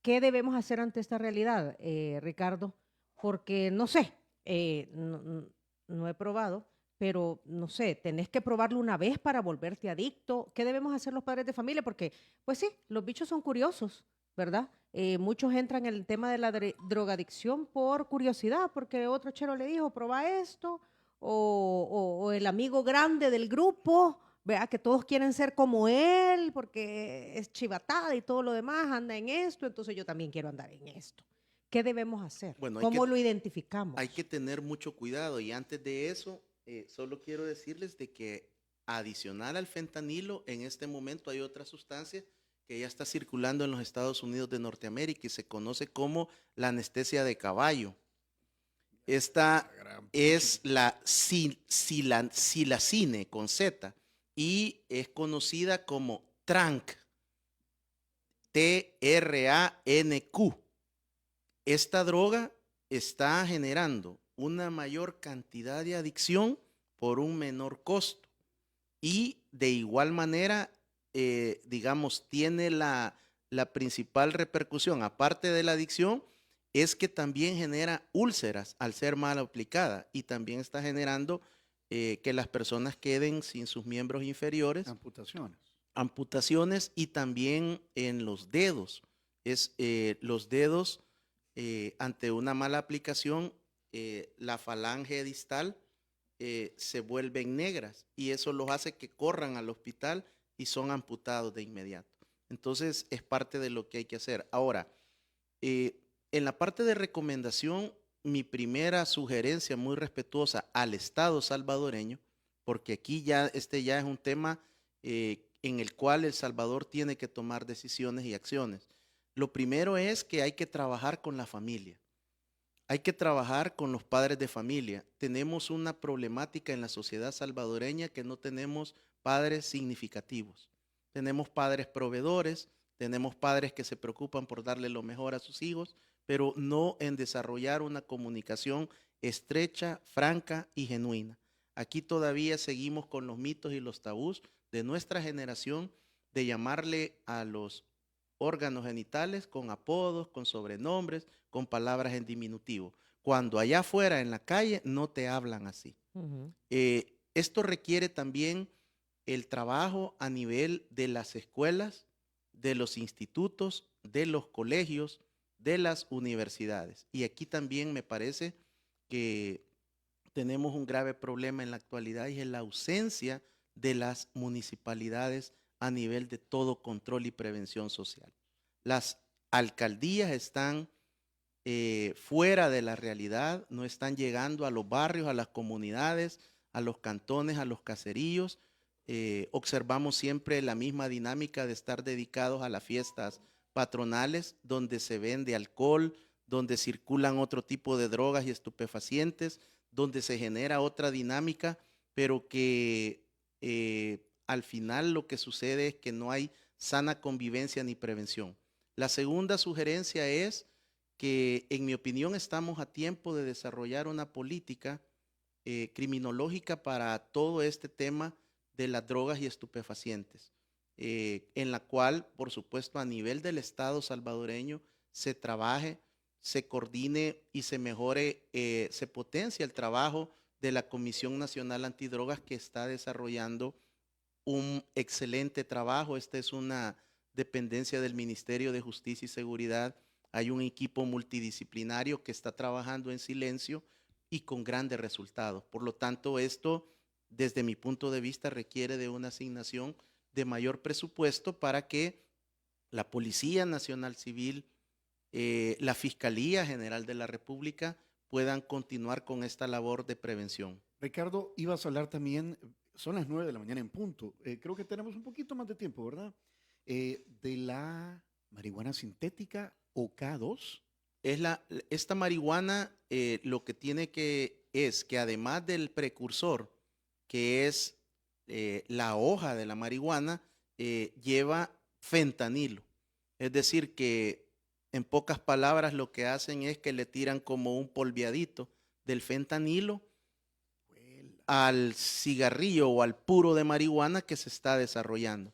¿qué debemos hacer ante esta realidad, Ricardo? Porque no sé, no he probado, pero no sé, tenés que probarlo una vez para volverte adicto. ¿Qué debemos hacer los padres de familia? Porque, pues sí, los bichos son curiosos, ¿verdad? Muchos entran en el tema de la drogadicción por curiosidad, porque otro chero le dijo, proba esto, o el amigo grande del grupo, vea que todos quieren ser como él, porque es chivatada y todo lo demás, anda en esto, entonces yo también quiero andar en esto. ¿Qué debemos hacer? Bueno, ¿Cómo lo identificamos? Hay que tener mucho cuidado y antes de eso, solo quiero decirles de que adicional al fentanilo, en este momento hay otra sustancia que ya está circulando en los Estados Unidos de Norteamérica y se conoce como la anestesia de caballo. Esta Gran es la silacine con Z y es conocida como TRANQ, TRANQ. Esta droga está generando una mayor cantidad de adicción por un menor costo y de igual manera, digamos, tiene la principal repercusión, aparte de la adicción, es que también genera úlceras al ser mal aplicada y también está generando que las personas queden sin sus miembros inferiores, amputaciones. amputaciones y también en los dedos. Los dedos, ante una mala aplicación, la falange distal se vuelven negras y eso los hace que corran al hospital y son amputados de inmediato. Entonces es parte de lo que hay que hacer. Ahora, en la parte de recomendación, mi primera sugerencia muy respetuosa al Estado salvadoreño, porque aquí ya ya es un tema en el cual El Salvador tiene que tomar decisiones y acciones. Lo primero es que hay que trabajar con la familia. Hay que trabajar con los padres de familia. Tenemos una problemática en la sociedad salvadoreña que no tenemos padres significativos. Tenemos padres proveedores, tenemos padres que se preocupan por darle lo mejor a sus hijos, pero no en desarrollar una comunicación estrecha, franca y genuina. Aquí todavía seguimos con los mitos y los tabús de nuestra generación de llamarle a los órganos genitales con apodos, con sobrenombres, con palabras en diminutivo. Cuando allá afuera en la calle no te hablan así. Ujú. Esto requiere también el trabajo a nivel de las escuelas, de los institutos, de los colegios, de las universidades. Y aquí también me parece que tenemos un grave problema en la actualidad y es la ausencia de las municipalidades a nivel de todo control y prevención social. Las alcaldías están fuera de la realidad, no están llegando a los barrios, a las comunidades, a los cantones, a los caseríos. Observamos siempre la misma dinámica de estar dedicados a las fiestas patronales, donde se vende alcohol, donde circulan otro tipo de drogas y estupefacientes, donde se genera otra dinámica, pero que al final lo que sucede es que no hay sana convivencia ni prevención. La segunda sugerencia es que, en mi opinión, estamos a tiempo de desarrollar una política criminológica para todo este tema de las drogas y estupefacientes, en la cual, por supuesto, a nivel del Estado salvadoreño se trabaje, se coordine y se mejore, se potencia el trabajo de la Comisión Nacional Antidrogas, que está desarrollando un excelente trabajo. Esta es una dependencia del Ministerio de Justicia y Seguridad. Hay un equipo multidisciplinario que está trabajando en silencio y con grandes resultados. Por lo tanto, esto, desde mi punto de vista, requiere de una asignación de mayor presupuesto para que la Policía Nacional Civil, la Fiscalía General de la República puedan continuar con esta labor de prevención. Ricardo, ibas a hablar también, son las 9 de la mañana en punto. Creo que tenemos un poquito más de tiempo, ¿verdad? De la marihuana sintética o K2. Esta marihuana lo que tiene es que además del precursor, que es la hoja de la marihuana, lleva fentanilo. Es decir, que en pocas palabras lo que hacen es que le tiran como un polviadito del fentanilo al cigarrillo o al puro de marihuana que se está desarrollando.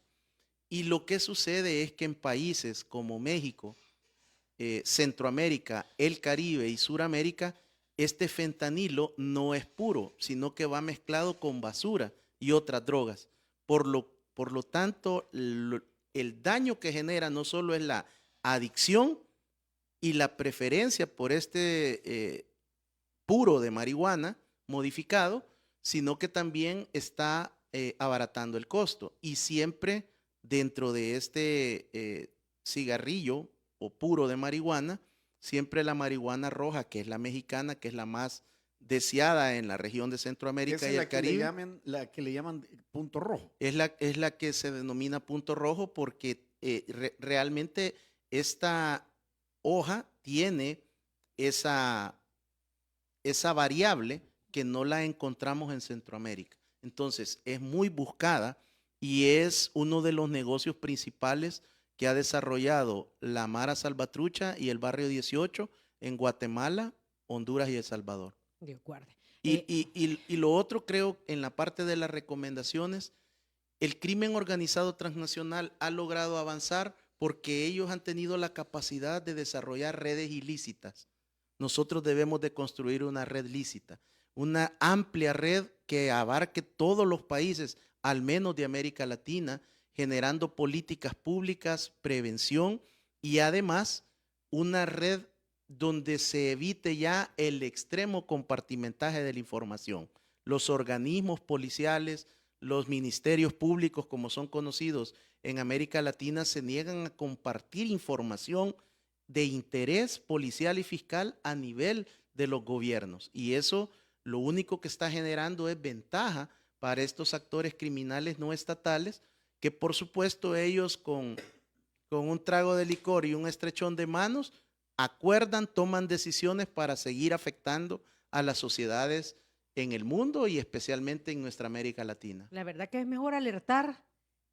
Y lo que sucede es que en países como México, Centroamérica, el Caribe y Suramérica, este fentanilo no es puro, sino que va mezclado con basura y otras drogas. Por lo tanto, el daño que genera no solo es la adicción y la preferencia por este puro de marihuana modificado, sino que también está abaratando el costo. Y siempre dentro de este cigarrillo o puro de marihuana, siempre la marihuana roja, que es la mexicana, que es la más deseada en la región de Centroamérica Esa y es el Caribe, la que le llaman punto rojo. es la que se denomina punto rojo porque realmente esta hoja tiene esa esa variable que no la encontramos en Centroamérica. Entonces, es muy buscada y es uno de los negocios principales que ha desarrollado la Mara Salvatrucha y el Barrio 18 en Guatemala, Honduras y El Salvador. Dios guarde. Y lo otro, creo, en la parte de las recomendaciones, el crimen organizado transnacional ha logrado avanzar porque ellos han tenido la capacidad de desarrollar redes ilícitas. Nosotros debemos de construir una red lícita, una amplia red que abarque todos los países, al menos de América Latina, generando políticas públicas, prevención y además una red donde se evite ya el extremo compartimentaje de la información. Los organismos policiales, los ministerios públicos, como son conocidos en América Latina, se niegan a compartir información de interés policial y fiscal a nivel de los gobiernos. Y eso lo único que está generando es ventaja para estos actores criminales no estatales, que por supuesto ellos con un trago de licor y un estrechón de manos acuerdan, toman decisiones para seguir afectando a las sociedades en el mundo y especialmente en nuestra América Latina. La verdad que es mejor alertar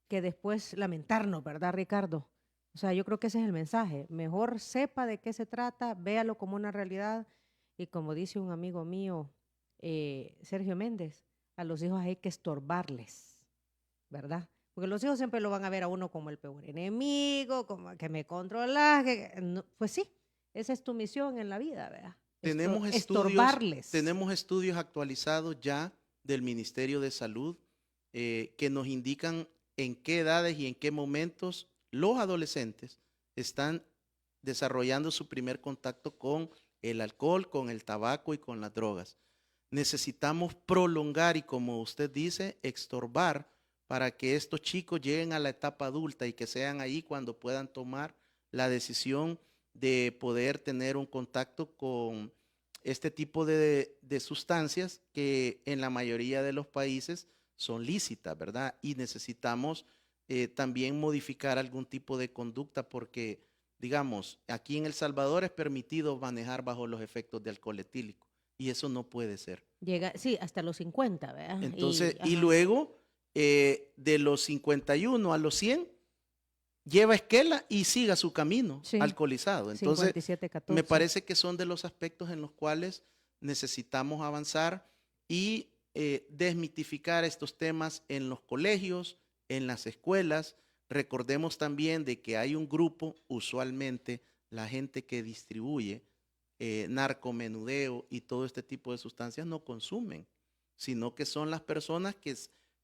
que después lamentarnos, ¿verdad, Ricardo? O sea, yo creo que ese es el mensaje. Mejor sepa de qué se trata, véalo como una realidad y como dice un amigo mío, Sergio Méndez, a los hijos hay que estorbarles, ¿verdad? Porque los hijos siempre lo van a ver a uno como el peor enemigo, como que me controla, no, pues sí, esa es tu misión en la vida, ¿verdad? Estorbarles. Tenemos estudios actualizados ya del Ministerio de Salud que nos indican en qué edades y en qué momentos los adolescentes están desarrollando su primer contacto con el alcohol, con el tabaco y con las drogas. Necesitamos prolongar y, como usted dice, estorbar para que estos chicos lleguen a la etapa adulta y que sean ahí cuando puedan tomar la decisión de poder tener un contacto con este tipo de sustancias que en la mayoría de los países son lícitas, ¿verdad? Y necesitamos también modificar algún tipo de conducta porque, digamos, aquí en El Salvador es permitido manejar bajo los efectos de alcohol etílico y eso no puede ser. Llega, sí, hasta los 50, ¿verdad? Entonces, y luego de los 51 a los 100, lleva esquela y siga su camino Sí. alcoholizado. Entonces, 57, 14. me parece que son de los aspectos en los cuales necesitamos avanzar y desmitificar estos temas en los colegios, en las escuelas. Recordemos también de que hay un grupo, usualmente la gente que distribuye narcomenudeo y todo este tipo de sustancias no consumen, sino que son las personas que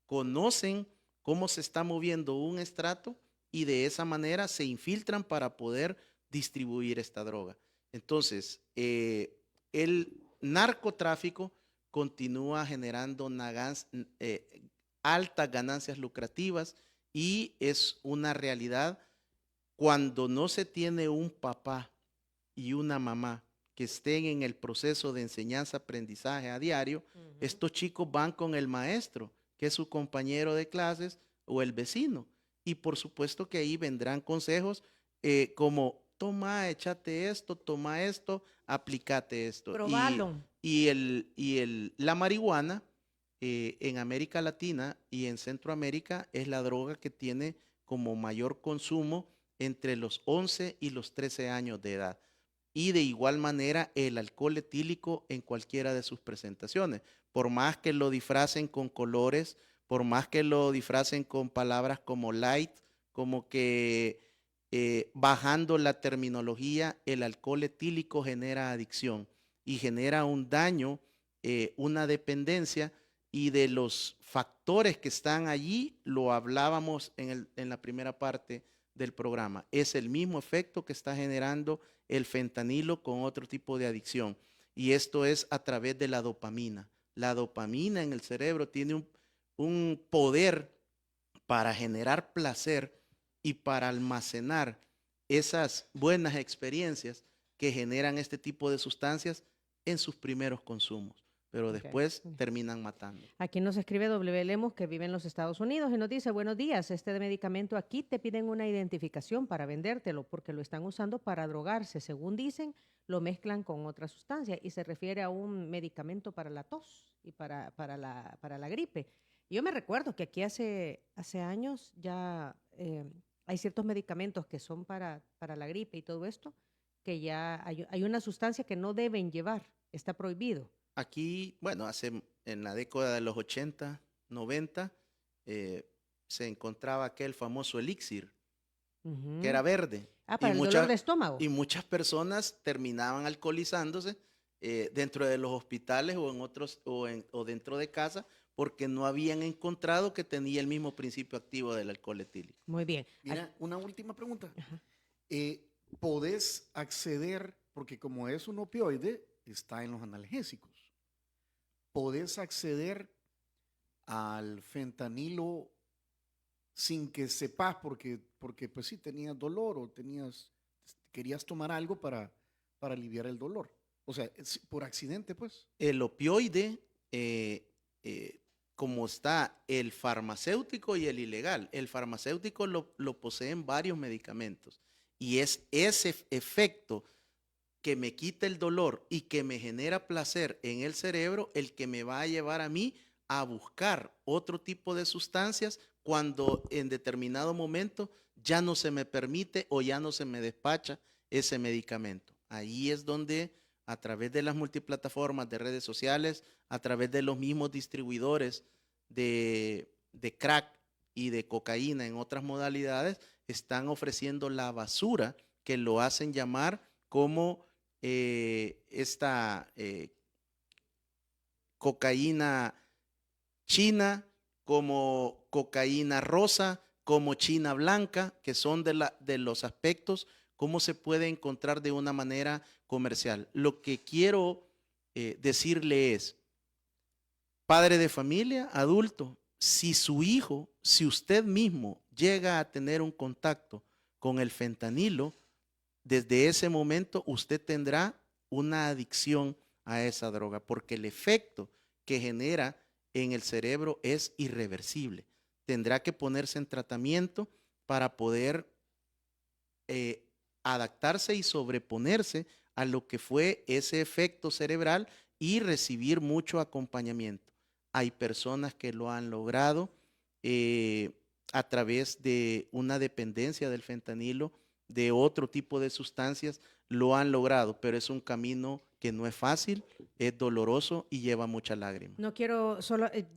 conocen cómo se está moviendo un estrato y de esa manera se infiltran para poder distribuir esta droga. Entonces, el narcotráfico continúa generando altas ganancias lucrativas y es una realidad cuando no se tiene un papá y una mamá que estén en el proceso de enseñanza-aprendizaje a diario, estos chicos van con el maestro, que es su compañero de clases o el vecino. Y por supuesto que ahí vendrán consejos como, toma, échate esto, toma esto, aplícate esto. Probalo. La marihuana en América Latina y en Centroamérica es la droga que tiene como mayor consumo entre los 11 y los 13 años de edad. Y de igual manera el alcohol etílico en cualquiera de sus presentaciones. Por más que lo disfracen con colores, por más que lo disfracen con palabras como light, como que bajando la terminología, el alcohol etílico genera adicción y genera un daño, una dependencia, y de los factores que están allí, lo hablábamos en la primera parte del programa. Es el mismo efecto que está generando el fentanilo con otro tipo de adicción. Y esto es a través de la dopamina. La dopamina en el cerebro tiene un poder para generar placer y para almacenar esas buenas experiencias que generan este tipo de sustancias en sus primeros consumos. pero Ok. después terminan matando. Aquí nos escribe W. Lemos, que vive en los Estados Unidos, y nos dice: buenos días, este de medicamento aquí te piden una identificación para vendértelo porque lo están usando para drogarse. Según dicen, lo mezclan con otra sustancia y se refiere a un medicamento para la tos y para la gripe. Yo me recuerdo que aquí hace años ya hay ciertos medicamentos que son para la gripe y todo esto, que ya hay una sustancia que no deben llevar, está prohibido. Aquí, bueno, en la década de los 80, 90, se encontraba aquel famoso elixir, que era Ujú. verde. Para el dolor de estómago. Y muchas personas terminaban alcoholizándose dentro de los hospitales o en otros o dentro de casa porque no habían encontrado que tenía el mismo principio activo del alcohol etílico. Muy bien. Mira, una última pregunta. Ajá. ¿Podés acceder, porque como es un opioide, está en los analgésicos, podés acceder al fentanilo sin que sepas porque pues sí tenías dolor o querías tomar algo para aliviar el dolor? O sea, por accidente, pues. El opioide, eh, eh, como está el farmacéutico y el ilegal, el farmacéutico lo poseen varios medicamentos y es ese efecto que me quita el dolor y que me genera placer en el cerebro el que me va a llevar a mí a buscar otro tipo de sustancias cuando en determinado momento ya no se me permite o ya no se me despacha ese medicamento. Ahí es donde a través de las multiplataformas de redes sociales, a través de los mismos distribuidores de crack y de cocaína en otras modalidades, están ofreciendo la basura que lo hacen llamar como esta cocaína china, como cocaína rosa, como china blanca, que son de los aspectos cómo se puede encontrar de una manera comercial. Lo que quiero decirle es, padre de familia, adulto, si su hijo, si usted mismo llega a tener un contacto con el fentanilo, desde ese momento usted tendrá una adicción a esa droga, porque el efecto que genera en el cerebro es irreversible. Tendrá que ponerse en tratamiento para poder adaptarse y sobreponerse a lo que fue ese efecto cerebral y recibir mucho acompañamiento. Hay personas que lo han logrado a través de una dependencia del fentanilo, de otro tipo de sustancias, lo han logrado, pero es un camino que no es fácil, es doloroso y lleva muchas lágrimas. No quiero,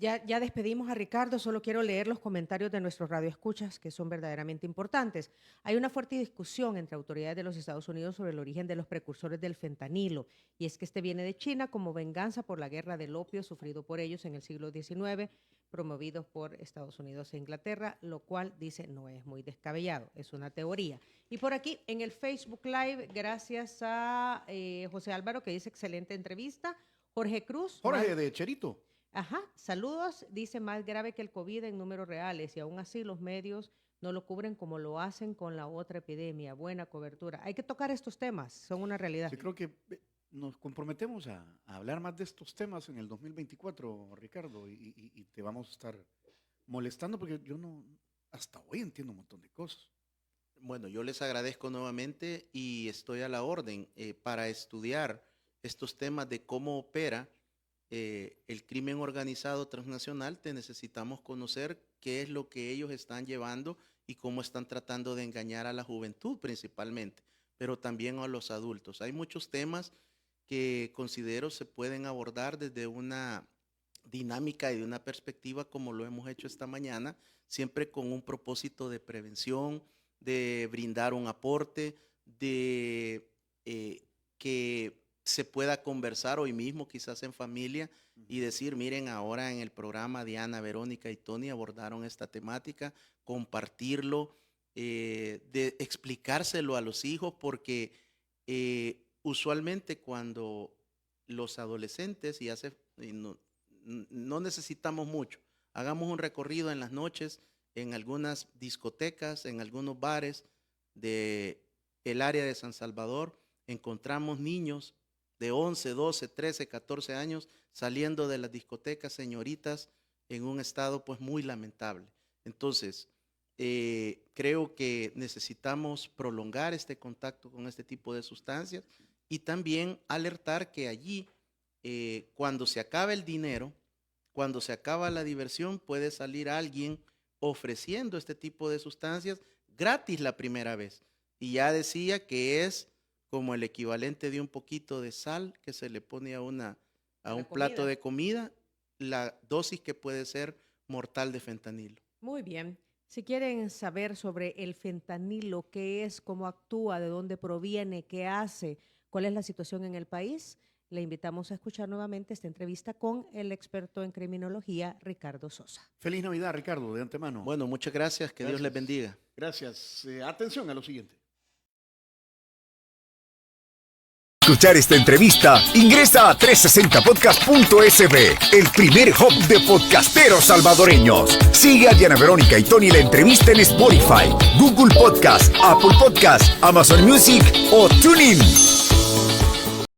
ya despedimos a Ricardo, solo quiero leer los comentarios de nuestros radioescuchas, que son verdaderamente importantes. Hay una fuerte discusión entre autoridades de los Estados Unidos sobre el origen de los precursores del fentanilo, y es que este viene de China como venganza por la guerra del opio sufrido por ellos en el siglo XIX, promovidos por Estados Unidos e Inglaterra, lo cual dice no es muy descabellado, es una teoría. Y por aquí en el Facebook Live, gracias a José Álvaro, que dice excelente entrevista. Jorge Cruz. Jorge de Cherito. Ajá, saludos. Dice más grave que el COVID en números reales y aún así los medios no lo cubren como lo hacen con la otra epidemia. Buena cobertura. Hay que tocar estos temas, son una realidad. Yo creo que nos comprometemos a hablar más de estos temas en el 2024, Ricardo, y te vamos a estar molestando porque yo no, hasta hoy entiendo un montón de cosas. Bueno, yo les agradezco nuevamente y estoy a la orden para estudiar estos temas de cómo opera el crimen organizado transnacional. Te necesitamos conocer qué es lo que ellos están llevando y cómo están tratando de engañar a la juventud principalmente, pero también a los adultos. Hay muchos temas que considero se pueden abordar desde una dinámica y de una perspectiva como lo hemos hecho esta mañana, siempre con un propósito de prevención, de brindar un aporte, de que se pueda conversar hoy mismo, quizás en familia, y decir, miren, ahora en el programa Diana, Verónica y Tony abordaron esta temática, compartirlo, de explicárselo a los hijos, porque usualmente cuando los adolescentes, y no necesitamos mucho, hagamos un recorrido en las noches, en algunas discotecas, en algunos bares del área de San Salvador, encontramos niños de 11, 12, 13, 14 años saliendo de las discotecas, señoritas, en un estado pues muy lamentable. Entonces, creo que necesitamos prolongar este contacto con este tipo de sustancias y también alertar que allí, cuando se acaba el dinero, cuando se acaba la diversión, puede salir alguien ofreciendo este tipo de sustancias gratis la primera vez. Y ya decía que es como el equivalente de un poquito de sal que se le pone a un plato de comida, la dosis que puede ser mortal de fentanilo. Muy bien. Si quieren saber sobre el fentanilo, qué es, cómo actúa, de dónde proviene, qué hace, cuál es la situación en el país, le invitamos a escuchar nuevamente esta entrevista con el experto en criminología, Ricardo Sosa. Feliz Navidad, Ricardo, de antemano. Bueno, muchas gracias. Que Dios les bendiga. Gracias. Atención a lo siguiente. Escuchar esta entrevista, ingresa a 360podcast.sb, el primer hub de podcasteros salvadoreños. Sigue a Diana Verónica y Tony la entrevista en Spotify, Google Podcast, Apple Podcast, Amazon Music o TuneIn.